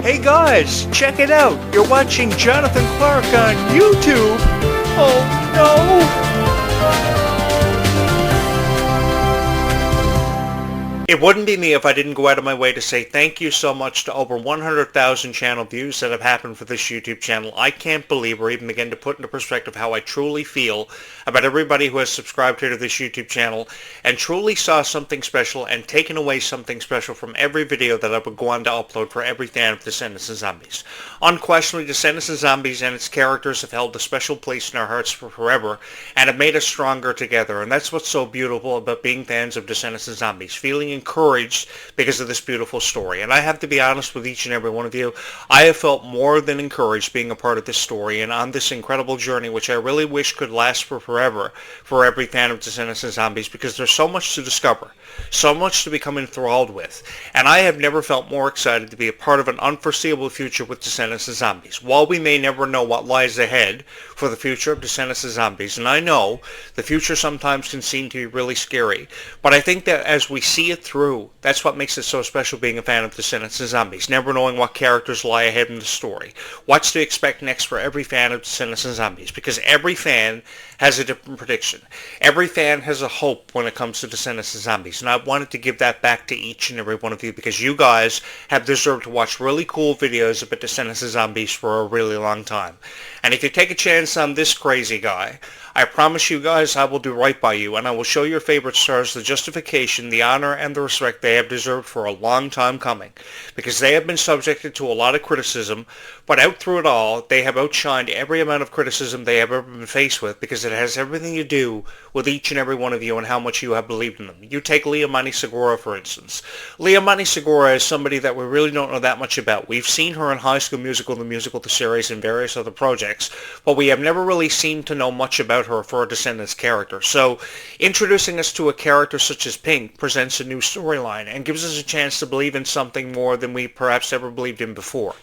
Hey guys, check it out. You're watching Jonathan Clarke on YouTube. Oh no! It wouldn't be me if I didn't go out of my way to say thank you so much to over 100,000 channel views that have happened for this YouTube channel. I can't believe or even begin to put into perspective how I truly feel about everybody who has subscribed here to this YouTube channel and truly saw something special and taken away something special from every video that I would go on to upload for every fan of Descendants and Zombies. Unquestionably, Descendants and Zombies and its characters have held a special place in our hearts for forever and have made us stronger together, and that's what's so beautiful about being fans of Descendants and Zombies, feeling encouraged because of this beautiful story. And I have to be honest with each and every one of you, I have felt more than encouraged being a part of this story and on this incredible journey, which I really wish could last for forever for every fan of Descendants and Zombies, because there's so much to discover, so much to become enthralled with, and I have never felt more excited to be a part of an unforeseeable future with Descendants and Zombies. While we may never know what lies ahead for the future of Descendants and Zombies, and I know the future sometimes can seem to be really scary, but I think that as we see it through, that's what makes it so special being a fan of Descendants and Zombies, never knowing what characters lie ahead in the story, what's to expect next for every fan of Descendants and Zombies, because every fan has a different prediction. Every fan has a hope when it comes to Descendants and Zombies, and I wanted to give that back to each and every one of you, because you guys have deserved to watch really cool videos about Descendants and Zombies for a really long time. And if you take a chance on this crazy guy, I promise you guys I will do right by you, and I will show your favorite stars the justification, the honor, and the respect they have deserved for a long time coming, because they have been subjected to a lot of criticism, but out through it all, they have outshined every amount of criticism they have ever been faced with, because it has everything to do with each and every one of you and how much you have believed in them. You take Liamani Segura, for instance. Liamani Segura is somebody that we really don't know that much about. We've seen her in High School Musical, the musical, the series, and various other projects, but we have never really seemed to know much about her for a Descendants character. So introducing us to a character such as Pink presents a new storyline and gives us a chance to believe in something more than we perhaps ever believed in before.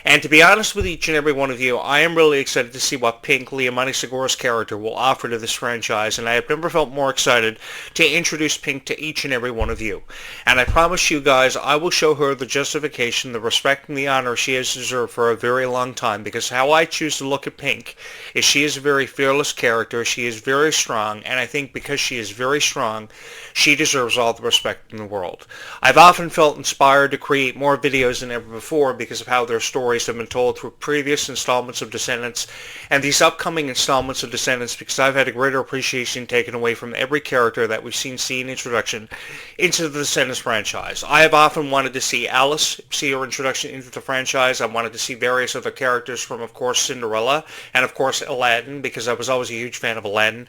And to be honest with each and every one of you, I am really excited to see what Pink, Liamani Segura's character, will offer to this franchise, and I have never felt more excited to introduce Pink to each and every one of you. And I promise you guys, I will show her the justification, the respect, and the honor she has deserved for a very long time, because how I choose to look at Pink is she is a very fearless character, she is very strong, and I think because she is very strong, she deserves all the respect in the world. I've often felt inspired to create more videos than ever before because of how their stories have been told through previous installments of Descendants and these upcoming installments of Descendants, because I've had a greater appreciation taken away from every character that we've seen introduction into the Descendants franchise. I have often wanted to see Alice, see her introduction into the franchise. I wanted to see various other characters from, of course, Cinderella and, of course, Aladdin, because I was always a huge fan of Aladdin.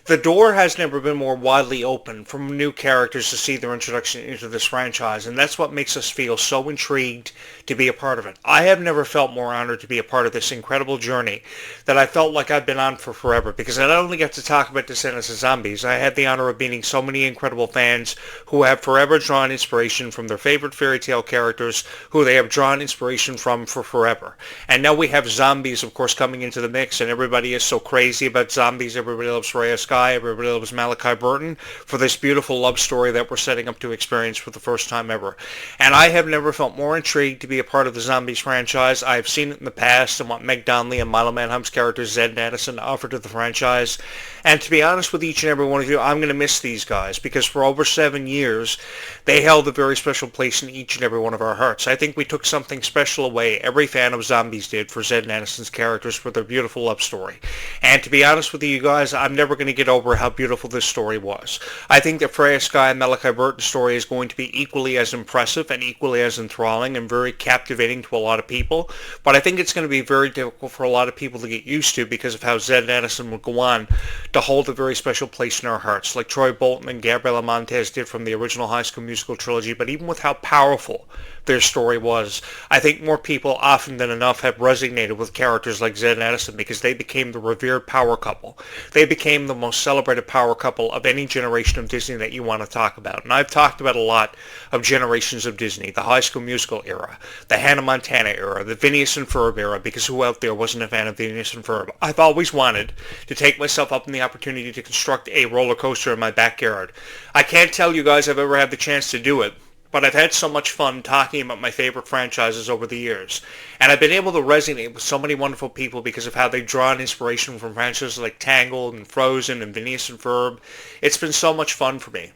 The door has never been more widely open for new characters to see their introduction into this franchise, and that's what makes us feel so intrigued to be a part of it. I have never felt more honored to be a part of this incredible journey that I felt like I've been on for forever, because I not only get to talk about Descendants and Zombies, I had the honor of meeting so many incredible fans who have forever drawn inspiration from their favorite fairy tale characters who they have drawn inspiration from for forever. And now we have zombies, of course, coming into the mix, and everybody is so crazy about zombies. Everybody loves Rhea Skye, everybody loves Malachi Burton for this beautiful love story that we're setting up to experience for the first time ever. And I have never felt more intrigued to be a part of the Zombies franchise. I've seen it in the past and what Meg Donnelly and Milo Manheim's characters Zed and Addison offered to the franchise. And to be honest with each and every one of you, I'm going to miss these guys, because for over 7 years, they held a very special place in each and every one of our hearts. I think we took something special away, every fan of Zombies did, for Zed and Addison's characters for their beautiful love story. And to be honest with you guys, I'm never going to get over how beautiful this story was. I think that Rhea Skye and Malachi Burton's story is going to be equally as impressive and equally as enthralling and very captivating to a lot of people, but I think it's going to be very difficult for a lot of people to get used to because of how Zed and Addison will go on to hold a very special place in our hearts, like Troy Bolton and Gabriela Montez did from the original High School Musical trilogy. But even with how powerful their story was, I think more people often than enough have resonated with characters like Zed and Addison, because they became the revered power couple. They became the most celebrated power couple of any generation of Disney that you want to talk about. And I've talked about a lot of generations of Disney, the High School Musical era, the Hannah Montana era, the Phineas and Ferb era, because who out there wasn't a fan of Phineas and Ferb? I've always wanted to take myself up in the opportunity to construct a roller coaster in my backyard. I can't tell you guys I've ever had the chance to do it, but I've had so much fun talking about my favorite franchises over the years. And I've been able to resonate with so many wonderful people because of how they've drawn inspiration from franchises like Tangled and Frozen and Phineas and Ferb. It's been so much fun for me.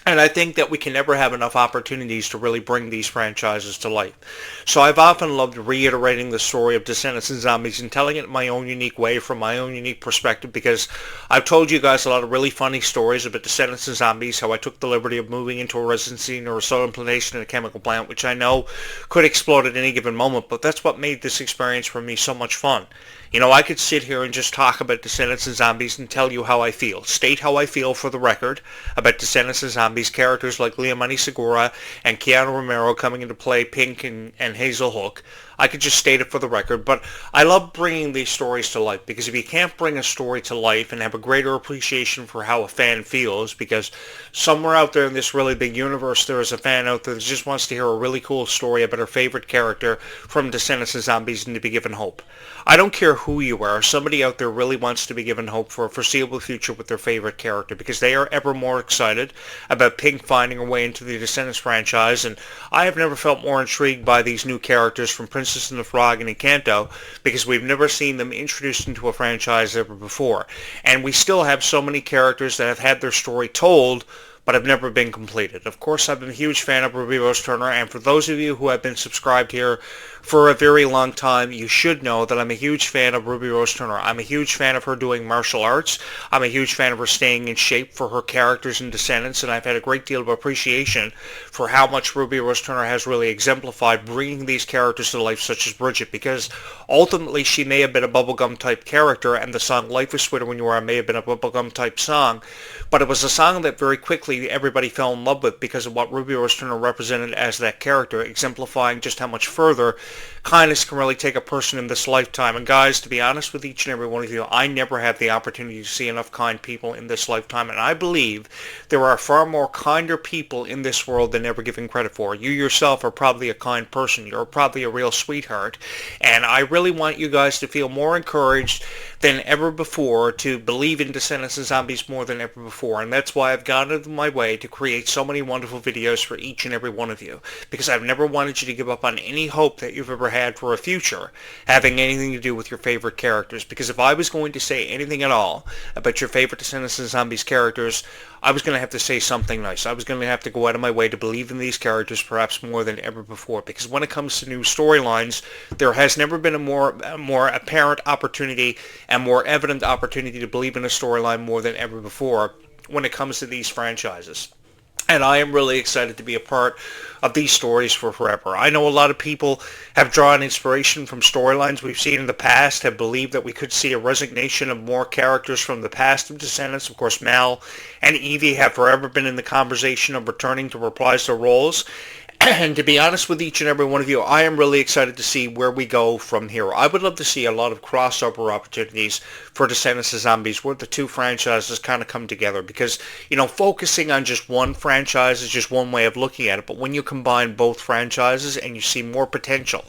And I think that we can never have enough opportunities to really bring these franchises to life. So I've often loved reiterating the story of Descendants and Zombies and telling it in my own unique way from my own unique perspective, because I've told you guys a lot of really funny stories about Descendants and Zombies, how I took the liberty of moving into a residency near a soil implantation in a chemical plant, which I know could explode at any given moment, but that's what made this experience for me so much fun. You know, I could sit here and just talk about Descendants and Zombies and tell you how I feel. State how I feel for the record about Descendants and Zombies, characters like Leomani Segura and Keanu Romero coming into play Pink and Hazel Hook. I could just state it for the record, but I love bringing these stories to life, because if you can't bring a story to life and have a greater appreciation for how a fan feels, because somewhere out there in this really big universe there is a fan out there that just wants to hear a really cool story about her favorite character from Descendants and Zombies and to be given hope. I don't care who you are, somebody out there really wants to be given hope for a foreseeable future with their favorite character, because they are ever more excited about Pink finding her way into the Descendants franchise, and I have never felt more intrigued by these new characters from Princess and the Frog and Encanto, because we've never seen them introduced into a franchise ever before. And we still have so many characters that have had their story told, but have never been completed. Of course, I've been a huge fan of Ruby Rose Turner, and for those of you who have been subscribed here for a very long time, you should know that I'm a huge fan of Ruby Rose Turner. I'm a huge fan of her doing martial arts. I'm a huge fan of her staying in shape for her characters in Descendants, and I've had a great deal of appreciation for how much Ruby Rose Turner has really exemplified bringing these characters to life, such as Bridget, because ultimately she may have been a bubblegum type character, and the song Life is Sweeter When You Are may have been a bubblegum type song, but it was a song that very quickly everybody fell in love with because of what Ruby Rose Turner represented as that character, exemplifying just how much further kindness can really take a person in this lifetime. And guys, to be honest with each and every one of you, I never have the opportunity to see enough kind people in this lifetime, and I believe there are far more kinder people in this world than ever given credit for. You yourself are probably a kind person. You're probably a real sweetheart, and I really want you guys to feel more encouraged than ever before to believe in Descendants and Zombies more than ever before, and that's why I've gone out of my way to create so many wonderful videos for each and every one of you, because I've never wanted you to give up on any hope that you've ever had for a future having anything to do with your favorite characters. Because if I was going to say anything at all about your favorite Descendants and Zombies characters, I was going to have to say something nice. I was going to have to go out of my way to believe in these characters perhaps more than ever before, because when it comes to new storylines, there has never been a more apparent opportunity and more evident opportunity to believe in a storyline more than ever before when it comes to these franchises. And I am really excited to be a part of these stories for forever. I know a lot of people have drawn inspiration from storylines we've seen in the past, have believed that we could see a resignation of more characters from the past of Descendants. Of course, Mal and Evie have forever been in the conversation of returning to reprise their roles. And to be honest with each and every one of you, I am really excited to see where we go from here. I would love to see a lot of crossover opportunities for Descendants of Zombies where the two franchises kind of come together, because, you know, focusing on just one franchise is just one way of looking at it, but when you combine both franchises and you see more potential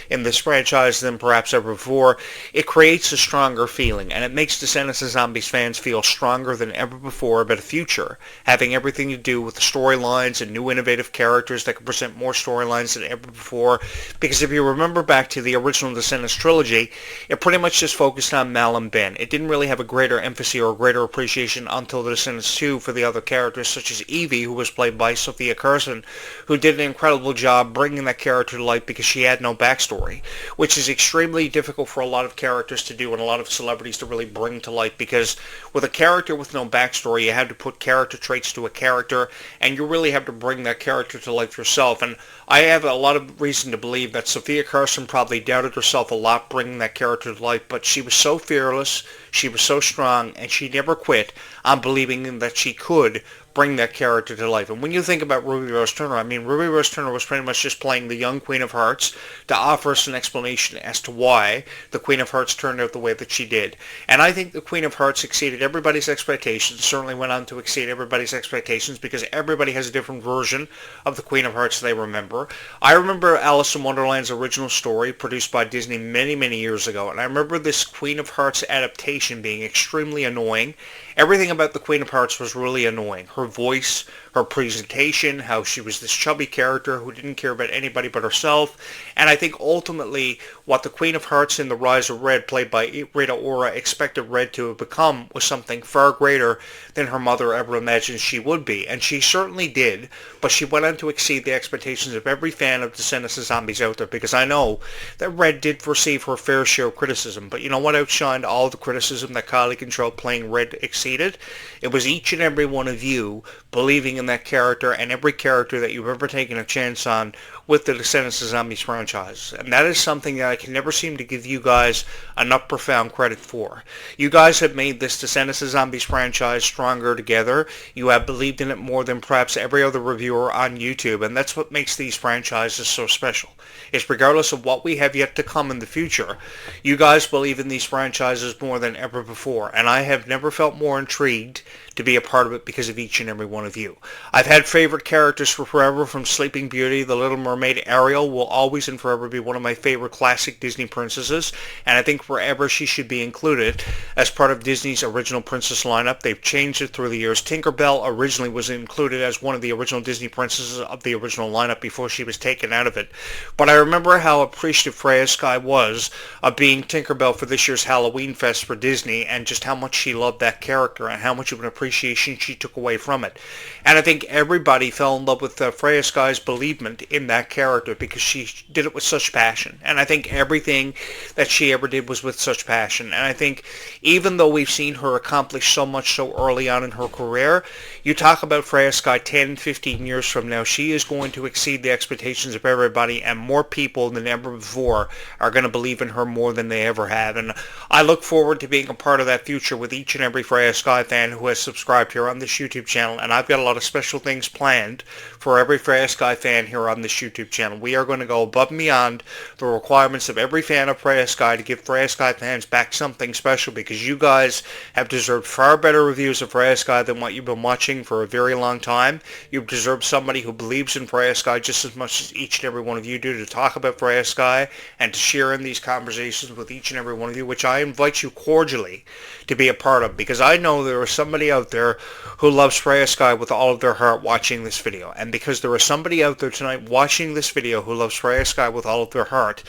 in this franchise than perhaps ever before, it creates a stronger feeling, and it makes Descendants of Zombies fans feel stronger than ever before about a future having everything to do with the storylines and new innovative characters that can present more storylines than ever before. Because if you remember back to the original Descendants trilogy, it pretty much just focused on Mal and Ben. It didn't really have a greater emphasis or a greater appreciation until the Descendants 2 for the other characters, such as Evie, who was played by Sophia Carson, who did an incredible job bringing that character to life because she had no backstory, which is extremely difficult for a lot of characters to do and a lot of celebrities to really bring to life, because with a character with no backstory, you have to put character traits to a character, and you really have to bring that character to life yourself. And I have a lot of reason to believe that Sophia Carson probably doubted herself a lot bringing that character to life, but she was so fearless, she was so strong, and she never quit on believing that she could bring that character to life. And when you think about Ruby Rose Turner, I mean, Ruby Rose Turner was pretty much just playing the young Queen of Hearts to offer us an explanation as to why the Queen of Hearts turned out the way that she did. And I think the Queen of Hearts exceeded everybody's expectations, certainly went on to exceed everybody's expectations, because everybody has a different version of the Queen of Hearts they remember. I remember Alice in Wonderland's original story produced by Disney many, many years ago, and I remember this Queen of Hearts adaptation being extremely annoying. Everything about the Queen of Hearts was really annoying. Her voice, her presentation, how she was this chubby character who didn't care about anybody but herself. And I think ultimately what the Queen of Hearts in The Rise of Red, played by Rita Ora, expected Red to have become was something far greater than her mother ever imagined she would be. And she certainly did, but she went on to exceed the expectations of every fan of Descendants of Zombies out there, because I know that Red did receive her fair share of criticism. But you know what outshined all the criticism that Kylie Control playing Red exceeded? It was each and every one of you believing in that character, and every character that you've ever taken a chance on with the Descendants of Zombies franchise. And that is something that I can never seem to give you guys enough profound credit for. You guys have made this Descendants of Zombies franchise stronger together. You have believed in it more than perhaps every other reviewer on YouTube, and that's what makes these franchises so special. Is regardless of what we have yet to come in the future, you guys believe in these franchises more than ever before, and I have never felt more intrigued to be a part of it because of each and every one of you. I've had favorite characters for forever, from Sleeping Beauty, The Little Mermaid. Ariel will always and forever be one of my favorite classic Disney princesses, and I think forever she should be included as part of Disney's original princess lineup. They've changed it through the years. Tinkerbell originally was included as one of the original Disney princesses of the original lineup before she was taken out of it. But I remember how appreciative Freya Sky was of being Tinkerbell for this year's Halloween Fest for Disney, and just how much she loved that character and how much of an appreciation she took away from it. And I think everybody fell in love with Freya Sky's believement in that character because she did it with such passion. And I think everything that she ever did was with such passion. And I think even though we've seen her accomplish so much so early on in her career, you talk about Freya Sky 10, 15 years from now, she is going to exceed the expectations of everybody, and more people than ever before are going to believe in her more than they ever have. And I look forward to being a part of that future with each and every Freya Sky fan who has subscribed here on this YouTube channel, and I've got a lot of special things planned for every Freya Sky fan here on this YouTube channel. We are going to go above and beyond the requirements of every fan of Freya Sky to give Freya Sky fans back something special, because you guys have deserved far better reviews of Freya Sky than what you've been watching for a very long time. You've deserved somebody who believes in Freya Sky just as much as each and every one of you do, to talk about Freya Sky and to share in these conversations with each and every one of you, which I invite you cordially to be a part of, because I know there is somebody out there who loves Freya Sky with all of their heart watching this video. And because there is somebody out there tonight watching this video who loves Freya Sky with all of their heart,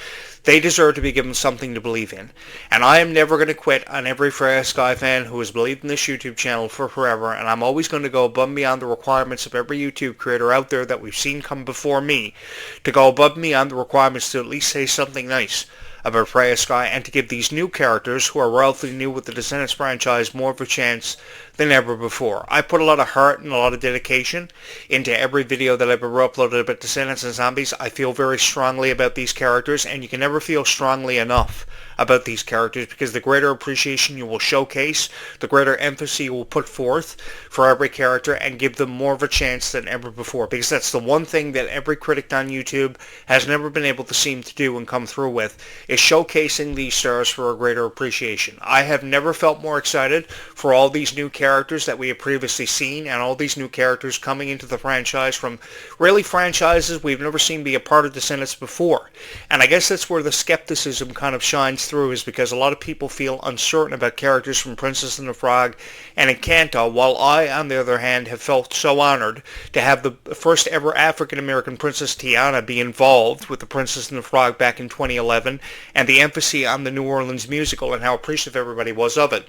they deserve to be given something to believe in. And I am never going to quit on every Freya Sky fan who has believed in this YouTube channel for forever, and I'm always going to go above and beyond the requirements of every YouTube creator out there that we've seen come before me, to go above and beyond the requirements to at least say something nice about Freya Sky, and to give these new characters who are relatively new with the Descendants franchise more of a chance than ever before. I put a lot of heart and a lot of dedication into every video that I've ever uploaded about Descendants and Zombies. I feel very strongly about these characters, and you can never feel strongly enough about these characters, because the greater appreciation you will showcase, the greater emphasis you will put forth for every character, and give them more of a chance than ever before, because that's the one thing that every critic on YouTube has never been able to seem to do and come through with, is showcasing these stars for a greater appreciation. I have never felt more excited for all these new characters that we have previously seen, and all these new characters coming into the franchise from really franchises we've never seen be a part of Descendants before. And I guess that's where the skepticism kind of shines through, is because a lot of people feel uncertain about characters from Princess and the Frog and Encanto, while I, on the other hand, have felt so honored to have the first ever African-American Princess Tiana be involved with the Princess and the Frog back in 2011, and the emphasis on the New Orleans musical and how appreciative everybody was of it.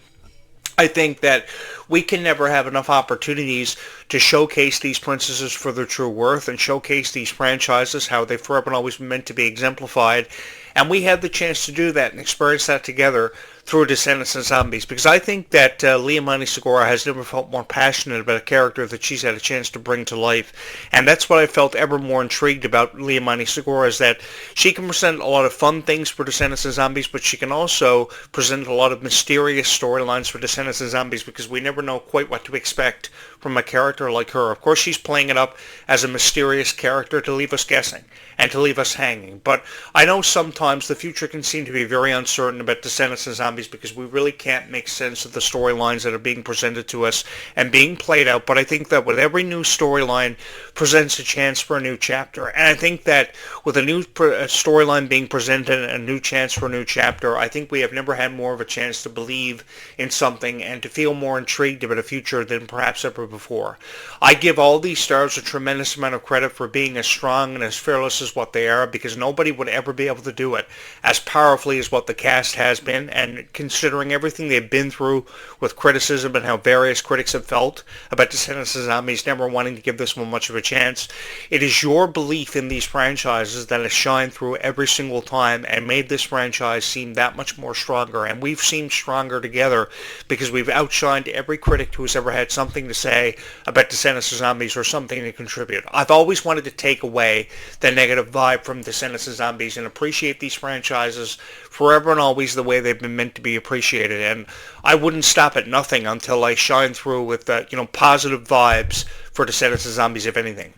I think that we can never have enough opportunities to showcase these princesses for their true worth, and showcase these franchises how they've forever and always been meant to be exemplified. And we had the chance to do that and experience that together through Descendants and Zombies, because I think that Liamani Segura has never felt more passionate about a character that she's had a chance to bring to life. And that's what I felt ever more intrigued about Liamani Segura, is that she can present a lot of fun things for Descendants and Zombies, but she can also present a lot of mysterious storylines for Descendants and Zombies, because we never know quite what to expect from a character like her. Of course, she's playing it up as a mysterious character to leave us guessing and to leave us hanging. But I know sometimes the future can seem to be very uncertain about Descendants and Zombies, because we really can't make sense of the storylines that are being presented to us and being played out. But I think that with every new storyline presents a chance for a new chapter. And I think that with a new storyline being presented and a new chance for a new chapter, I think we have never had more of a chance to believe in something and to feel more intrigued about a future than perhaps ever before. I give all these stars a tremendous amount of credit for being as strong and as fearless as what they are, because nobody would ever be able to do it as powerfully as what the cast has been, and considering everything they've been through with criticism and how various critics have felt about Descendants of Zombies never wanting to give this one much of a chance, it is your belief in these franchises that has shined through every single time and made this franchise seem that much more stronger, and we've seemed stronger together because we've outshined every critic who has ever had something to say about Descendants of Zombies or something to contribute. I've always wanted to take away the negative vibe from Descendants of Zombies and appreciate these franchises forever and always the way they've been meant to be appreciated, and I wouldn't stop at nothing until I shine through with positive vibes for Descendants of Zombies, if anything.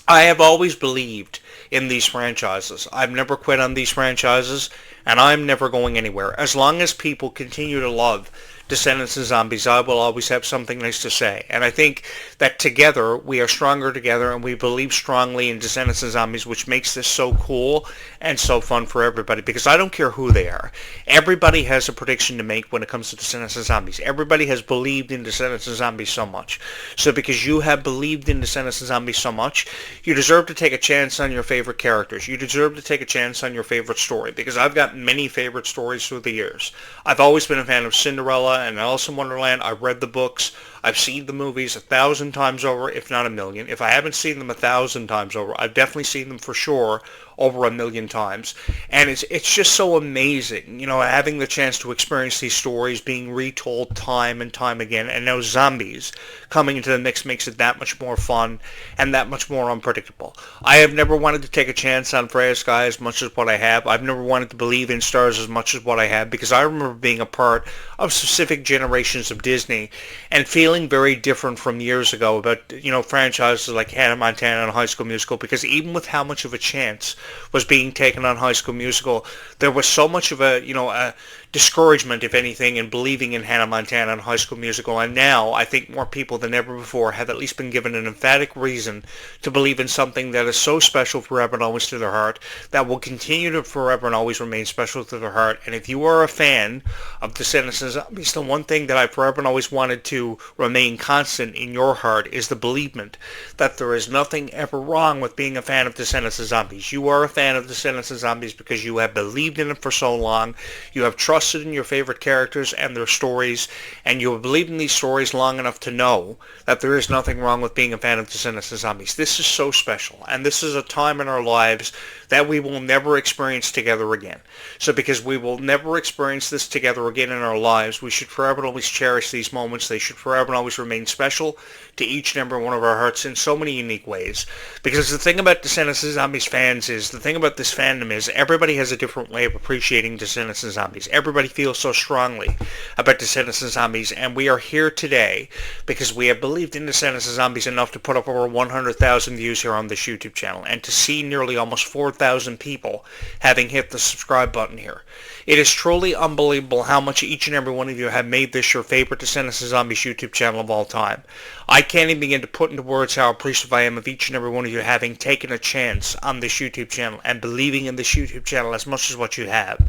I have always believed in these franchises. I've never quit on these franchises, and I'm never going anywhere. As long as people continue to love Descendants of Zombies, I will always have something nice to say. And I think that together, we are stronger together, and we believe strongly in Descendants of Zombies, which makes this so cool and so fun for everybody, because I don't care who they are. Everybody has a prediction to make when it comes to Descendants of Zombies. Everybody has believed in Descendants of Zombies so much. So because you have believed in Descendants of Zombies so much, you deserve to take a chance on your favorite characters. You deserve to take a chance on your favorite story, because I've got many favorite stories through the years. I've always been a fan of Cinderella and Alice in Wonderland. I've read the books. I've seen the movies 1,000 times over, if not a million. If I haven't seen them 1,000 times over, I've definitely seen them for sure over 1,000,000 times. And it's just so amazing, having the chance to experience these stories being retold time and time again. And now zombies coming into the mix makes it that much more fun and that much more unpredictable. I have never wanted to take a chance on Freya Sky as much as what I have. I've never wanted to believe in stars as much as what I have, because I remember being a part of specific generations of Disney and feeling very different from years ago about, franchises like Hannah Montana and High School Musical, because even with how much of a chance was being taken on High School Musical, there was so much of a discouragement, if anything, in believing in Hannah Montana and High School Musical. And now I think more people than ever before have at least been given an emphatic reason to believe in something that is so special forever and always to their heart, that will continue to forever and always remain special to their heart. And if you are a fan of Descendants of Zombies, the one thing that I forever and always wanted to remain constant in your heart is the believement that there is nothing ever wrong with being a fan of Descendants of Zombies. You are a fan of Descendants of Zombies because you have believed in it for so long. You have trusted in your favorite characters and their stories, and you have believed in these stories long enough to know that there is nothing wrong with being a fan of Descendants of Zombies. This is so special, and this is a time in our lives that we will never experience together again. So because we will never experience this together again in our lives, we should forever and always cherish these moments. They should forever and always remain special to each and every one of our hearts in so many unique ways. Because the thing about Descendants of Zombies fans is, the thing about this fandom is, everybody has a different way of appreciating Descendants of Zombies. Everybody feels so strongly about Descendants of Zombies, and we are here today because we have believed in Descendants of Zombies enough to put up over 100,000 views here on this YouTube channel, and to see nearly almost 4,000 people having hit the subscribe button here. It is truly unbelievable how much each and every one of you have made this your favorite Descendants of Zombies YouTube channel of all time. I can't even begin to put into words how appreciative I am of each and every one of you having taken a chance on this YouTube channel and believing in this YouTube channel as much as what you have.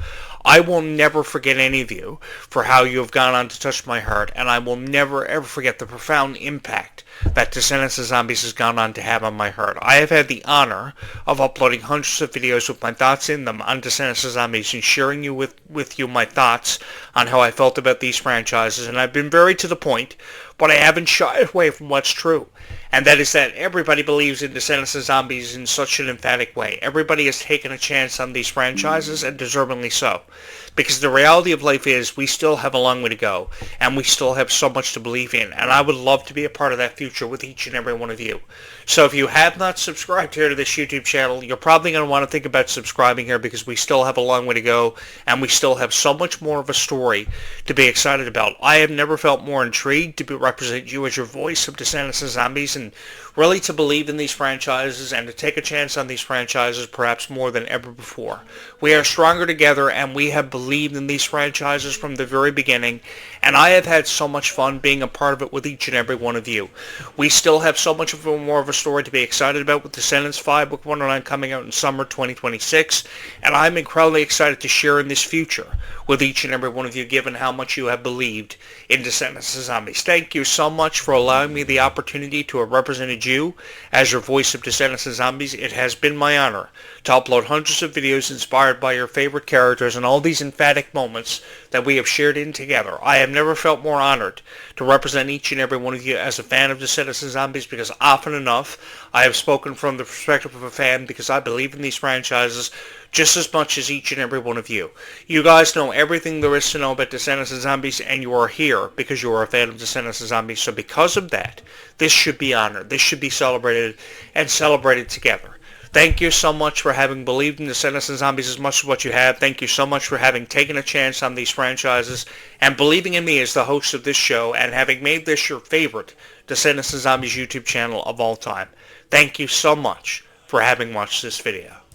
I will never forget any of you for how you have gone on to touch my heart, and I will never ever forget the profound impact that Descendants of Zombies has gone on to have on my heart. I have had the honor of uploading hundreds of videos with my thoughts in them on Descendants of Zombies and sharing with you my thoughts on how I felt about these franchises, and I've been very to the point, but I haven't shied away from what's true. And that is that everybody believes in Descendants of Zombies in such an emphatic way. Everybody has taken a chance on these franchises, and deservingly so. Because the reality of life is, we still have a long way to go, and we still have so much to believe in, and I would love to be a part of that future with each and every one of you. So if you have not subscribed here to this YouTube channel, you're probably going to want to think about subscribing here, because we still have a long way to go, and we still have so much more of a story to be excited about. I have never felt more intrigued to represent you as your voice of Descendants of Zombies, and really to believe in these franchises and to take a chance on these franchises perhaps more than ever before. We are stronger together, and we have believed in these franchises from the very beginning, and I have had so much fun being a part of it with each and every one of you. We still have so much more of a story to be excited about with Descendants 5 Book Wonderland coming out in summer 2026, and I'm incredibly excited to share in this future with each and every one of you, given how much you have believed in Descendants of Zombies. Thank you so much for allowing me the opportunity to have represented you as your voice of Descendants of Zombies. It has been my honor to upload hundreds of videos inspired by your favorite characters and all these emphatic moments that we have shared in together. I have never felt more honored to represent each and every one of you as a fan of Descendants of Zombies, because often enough I have spoken from the perspective of a fan, because I believe in these franchises just as much as each and every one of you. You guys know everything there is to know about Descendants of Zombies, and you are here because you are a fan of Descendants of Zombies. So because of that, this should be honored. This should be celebrated, and celebrated together. Thank you so much for having believed in Descendants of Zombies as much as what you have. Thank you so much for having taken a chance on these franchises and believing in me as the host of this show, and having made this your favorite Descendants of Zombies YouTube channel of all time. Thank you so much for having watched this video.